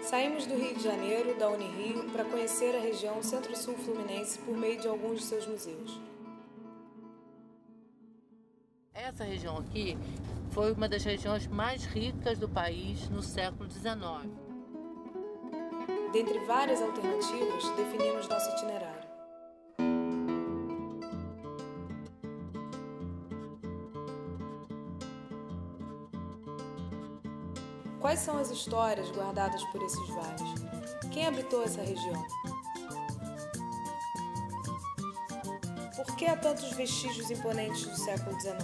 Saímos do Rio de Janeiro, da Unirio, para conhecer a região Centro-Sul Fluminense por meio de alguns de seus museus. Essa região aqui foi uma das regiões mais ricas do país no século XIX. Dentre várias alternativas, definimos nosso itinerário. Quais são as histórias guardadas por esses vales? Quem habitou essa região? Por que há tantos vestígios imponentes do século XIX?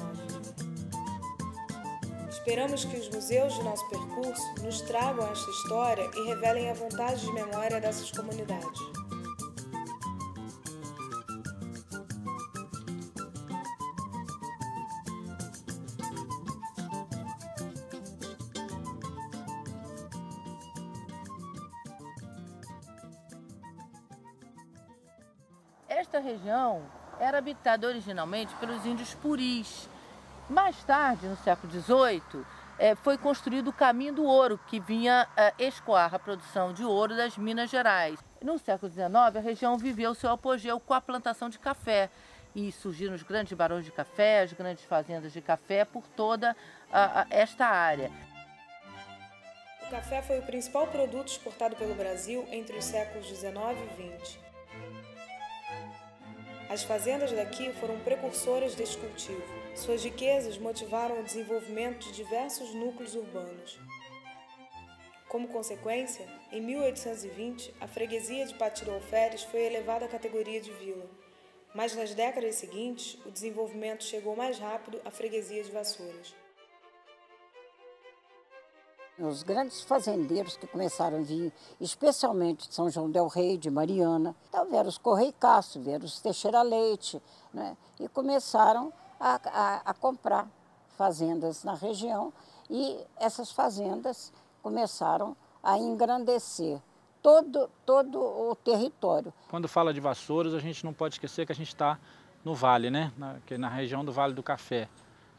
Esperamos que os museus de nosso percurso nos tragam esta história e revelem a vontade de memória dessas comunidades. Esta região era habitada originalmente pelos índios puris. Mais tarde, no século XVIII, foi construído o Caminho do Ouro, que vinha escoar a produção de ouro das Minas Gerais. No século XIX, a região viveu seu apogeu com a plantação de café. E surgiram os grandes barões de café, as grandes fazendas de café por toda esta área. O café foi o principal produto exportado pelo Brasil entre os séculos XIX e XX. As fazendas daqui foram precursoras deste cultivo. Suas riquezas motivaram o desenvolvimento de diversos núcleos urbanos. Como consequência, em 1820, a freguesia de Pati do Alferes foi elevada à categoria de vila. Mas nas décadas seguintes, o desenvolvimento chegou mais rápido à freguesia de Vassouras. Os grandes fazendeiros que começaram a vir, especialmente de São João del Rei, de Mariana, então vieram os Correia e Castro, vieram os Teixeira Leite, né? E começaram a comprar fazendas na região e essas fazendas começaram a engrandecer todo o território. Quando fala de Vassouras, a gente não pode esquecer que a gente está no vale, né? Na região do Vale do Café.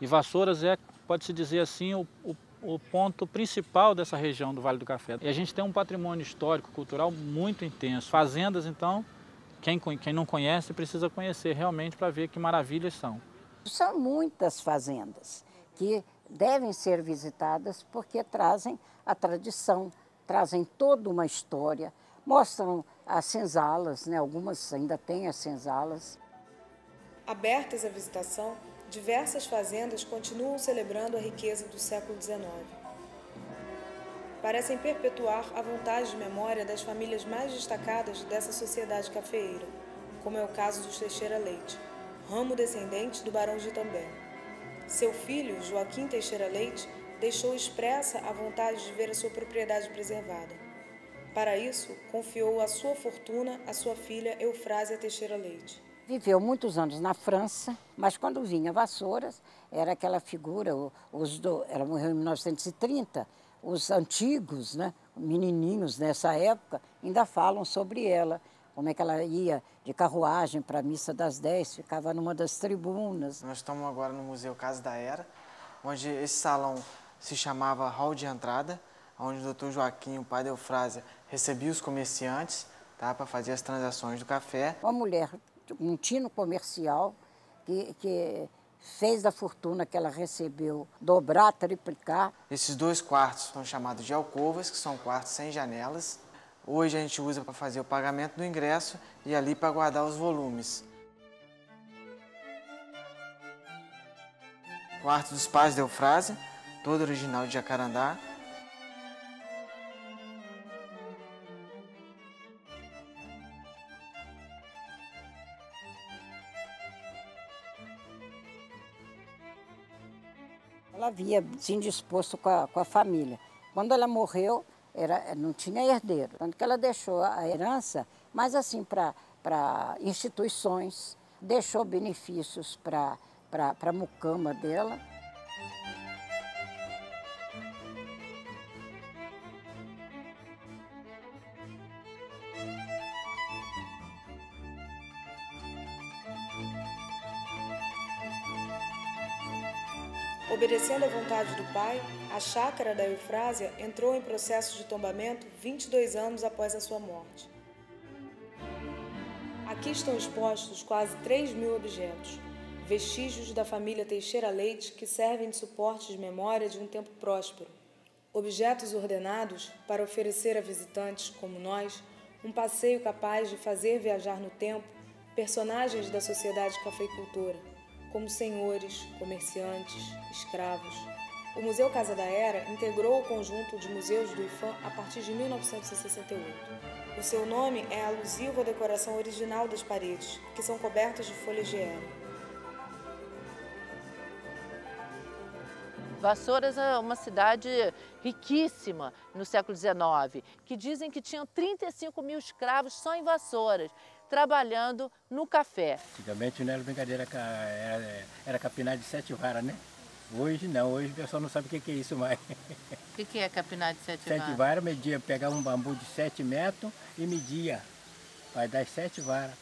E Vassouras pode-se dizer assim, o ponto principal dessa região do Vale do Café. E a gente tem um patrimônio histórico, cultural muito intenso. Fazendas, então, quem não conhece precisa conhecer realmente para ver que maravilhas são. São muitas fazendas que devem ser visitadas porque trazem a tradição, trazem toda uma história, mostram as senzalas, né? Algumas ainda têm as senzalas. Abertas à visitação, diversas fazendas continuam celebrando a riqueza do século XIX. Parecem perpetuar a vontade de memória das famílias mais destacadas dessa sociedade cafeeira, como é o caso dos Teixeira Leite, ramo descendente do Barão de Itambé. Seu filho, Joaquim Teixeira Leite, deixou expressa a vontade de ver a sua propriedade preservada. Para isso, confiou a sua fortuna à sua filha Eufrásia Teixeira Leite. Viveu muitos anos na França, mas quando vinha Vassouras, era aquela figura, ela morreu em 1930, os antigos, né, menininhos nessa época, ainda falam sobre ela, como é que ela ia de carruagem para a missa das 10, ficava numa das tribunas. Nós estamos agora no Museu Casa da Era, onde esse salão se chamava Hall de Entrada, onde o Dr. Joaquim, o pai da Eufrásia, recebia os comerciantes, tá, para fazer as transações do café. Uma mulher, um tino comercial, que fez da fortuna que ela recebeu dobrar, triplicar. Esses 2 quartos são chamados de alcovas, que são quartos sem janelas. Hoje a gente usa para fazer o pagamento do ingresso e ali para guardar os volumes. Quarto dos pais da Eufrásia, todo original de Jacarandá. Ela havia se indisposto com a família. Quando ela morreu, não tinha herdeiro. Tanto que ela deixou a herança, mas assim, para instituições, deixou benefícios para a mucama dela. Obedecendo à vontade do pai, a chácara da Eufrásia entrou em processo de tombamento 22 anos após a sua morte. Aqui estão expostos quase 3.000 objetos, vestígios da família Teixeira Leite que servem de suporte de memória de um tempo próspero. Objetos ordenados para oferecer a visitantes, como nós, um passeio capaz de fazer viajar no tempo personagens da sociedade cafeicultora, como senhores, comerciantes, escravos. O Museu Casa da Era integrou o conjunto de museus do IPHAN a partir de 1968. O seu nome é alusivo à decoração original das paredes, que são cobertas de folhas de era. Vassouras é uma cidade riquíssima no século XIX, que dizem que tinham 35.000 escravos só em Vassouras, trabalhando no café. Antigamente não era brincadeira, era capinar de 7 varas, né? Hoje não, hoje o pessoal não sabe o que é isso mais. O que é capinar de 7 varas? 7 varas, media, pegava um bambu de 7 metros e media, vai dar 7 varas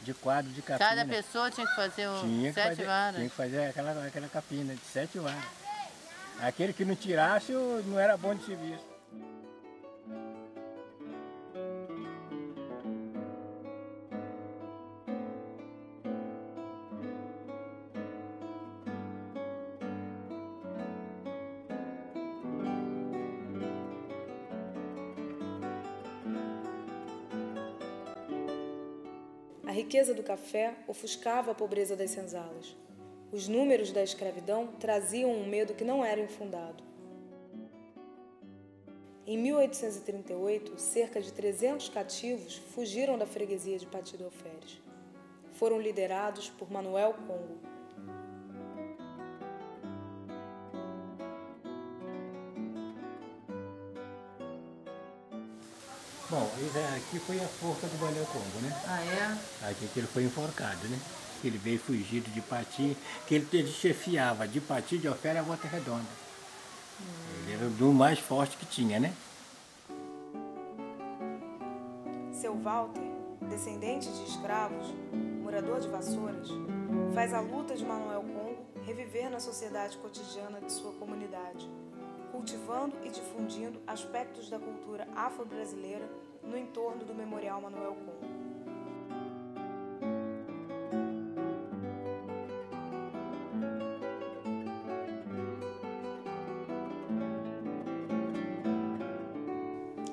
de quadro de capina. Cada pessoa tinha que fazer 7 varas? Tinha que fazer aquela capina de 7 varas. Aquele que não tirasse não era bom de serviço. A riqueza do café ofuscava a pobreza das senzalas. Os números da escravidão traziam um medo que não era infundado. Em 1838, cerca de 300 cativos fugiram da freguesia de Pati do Alferes. Foram liderados por Manuel Congo. Bom, aqui foi a forca do Manuel Congo, né? Ah, é? Aqui que ele foi enforcado, né? Que ele veio fugido de Pati, que ele chefiava de Pati de Alferes a Volta Redonda. Ele era o do mais forte que tinha, né? Seu Walter, descendente de escravos, morador de Vassouras, faz a luta de Manuel Congo reviver na sociedade cotidiana de sua comunidade, cultivando e difundindo aspectos da cultura afro-brasileira no entorno do Memorial Manuel Congo.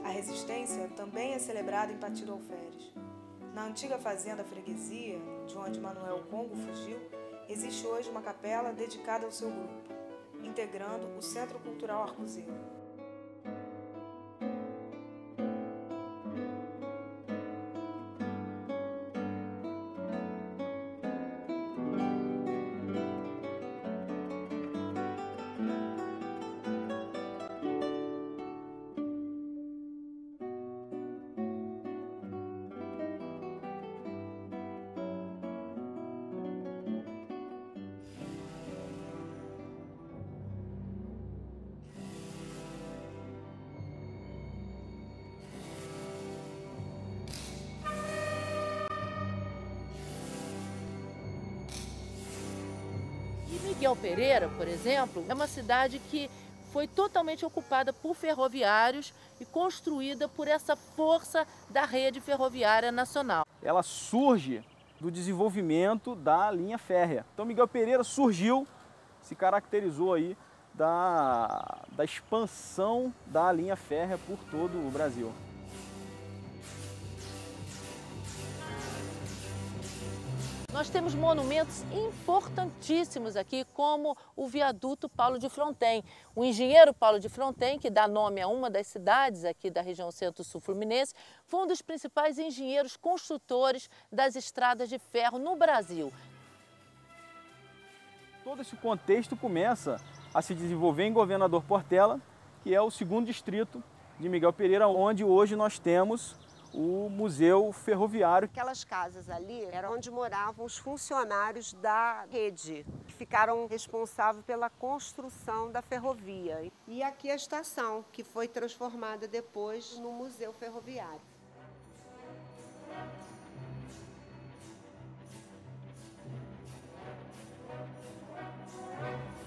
A resistência também é celebrada em Pati do Alferes. Na antiga fazenda freguesia, de onde Manuel Congo fugiu, existe hoje uma capela dedicada ao seu grupo, integrando o Centro Cultural Arcozeiro. Miguel Pereira, por exemplo, é uma cidade que foi totalmente ocupada por ferroviários e construída por essa força da rede ferroviária nacional. Ela surge do desenvolvimento da linha férrea. Então Miguel Pereira surgiu, se caracterizou aí da expansão da linha férrea por todo o Brasil. Nós temos monumentos importantíssimos aqui, como o viaduto Paulo de Fronten. O engenheiro Paulo de Fronten, que dá nome a uma das cidades aqui da região centro-sul fluminense, foi um dos principais engenheiros construtores das estradas de ferro no Brasil. Todo esse contexto começa a se desenvolver em Governador Portela, que é o segundo distrito de Miguel Pereira, onde hoje nós temos o Museu Ferroviário. Aquelas casas ali eram onde moravam os funcionários da rede, que ficaram responsáveis pela construção da ferrovia. E aqui a estação, que foi transformada depois no Museu Ferroviário.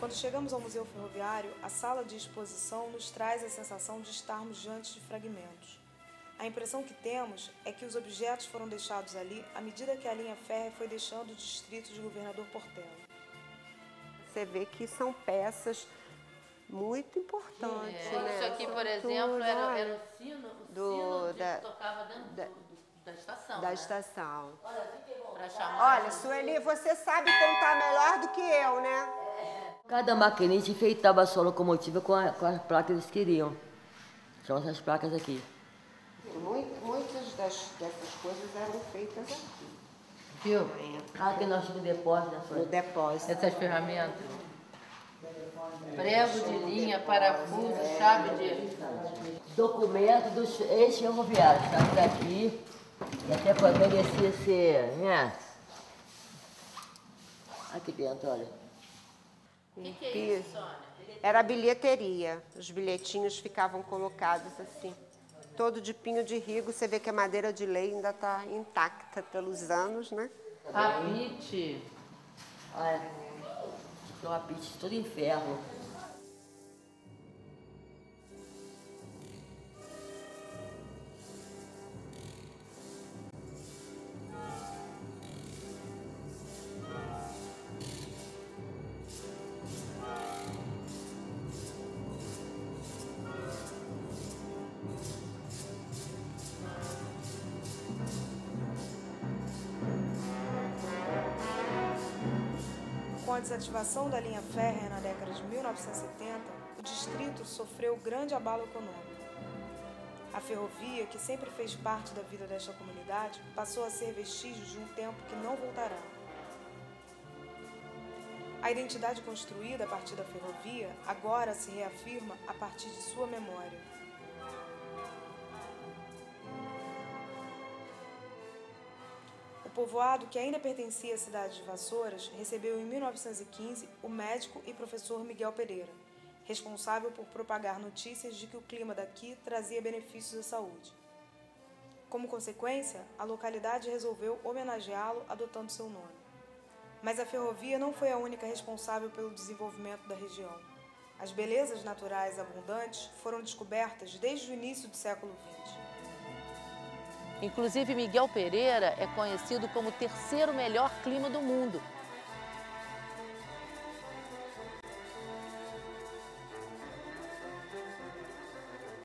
Quando Quando chegamos ao Museu Ferroviário, a sala de exposição nos traz a sensação de estarmos diante de fragmentos. A impressão que temos é que os objetos foram deixados ali à medida que a linha férrea foi deixando o distrito de Governador Portela. Você vê que são peças muito importantes, né? Isso aqui, por exemplo, era o sino que tocava dentro da estação. Da estação. Olha, Sueli, você sabe contar melhor do que eu, né? Cada maquinista enfeitava a sua locomotiva com as placas que eles queriam. São essas placas aqui. Muitas dessas coisas eram feitas aqui. Viu? Aqui nós tínhamos depósito, né? No depósito. Essas ferramentas. Prego de linha, parafuso, chave de... Documento dos ex-ferroviários, tá por aqui. E até para merecer ser, né? Aqui dentro, olha. O que é isso, Sônia? Era a bilheteria. Os bilhetinhos ficavam colocados assim. Todo de pinho de rigo. Você vê que a madeira de lei ainda está intacta pelos anos, né? Apite. Olha, aqui é um apite todo em ferro. Com a desativação da linha férrea na década de 1970, o distrito sofreu grande abalo econômico. A ferrovia, que sempre fez parte da vida desta comunidade, passou a ser vestígio de um tempo que não voltará. A identidade construída a partir da ferrovia agora se reafirma a partir de sua memória. O povoado, que ainda pertencia à cidade de Vassouras, recebeu em 1915 o médico e professor Miguel Pereira, responsável por propagar notícias de que o clima daqui trazia benefícios à saúde. Como consequência, a localidade resolveu homenageá-lo adotando seu nome. Mas a ferrovia não foi a única responsável pelo desenvolvimento da região. As belezas naturais abundantes foram descobertas desde o início do século XX. Inclusive, Miguel Pereira é conhecido como o terceiro melhor clima do mundo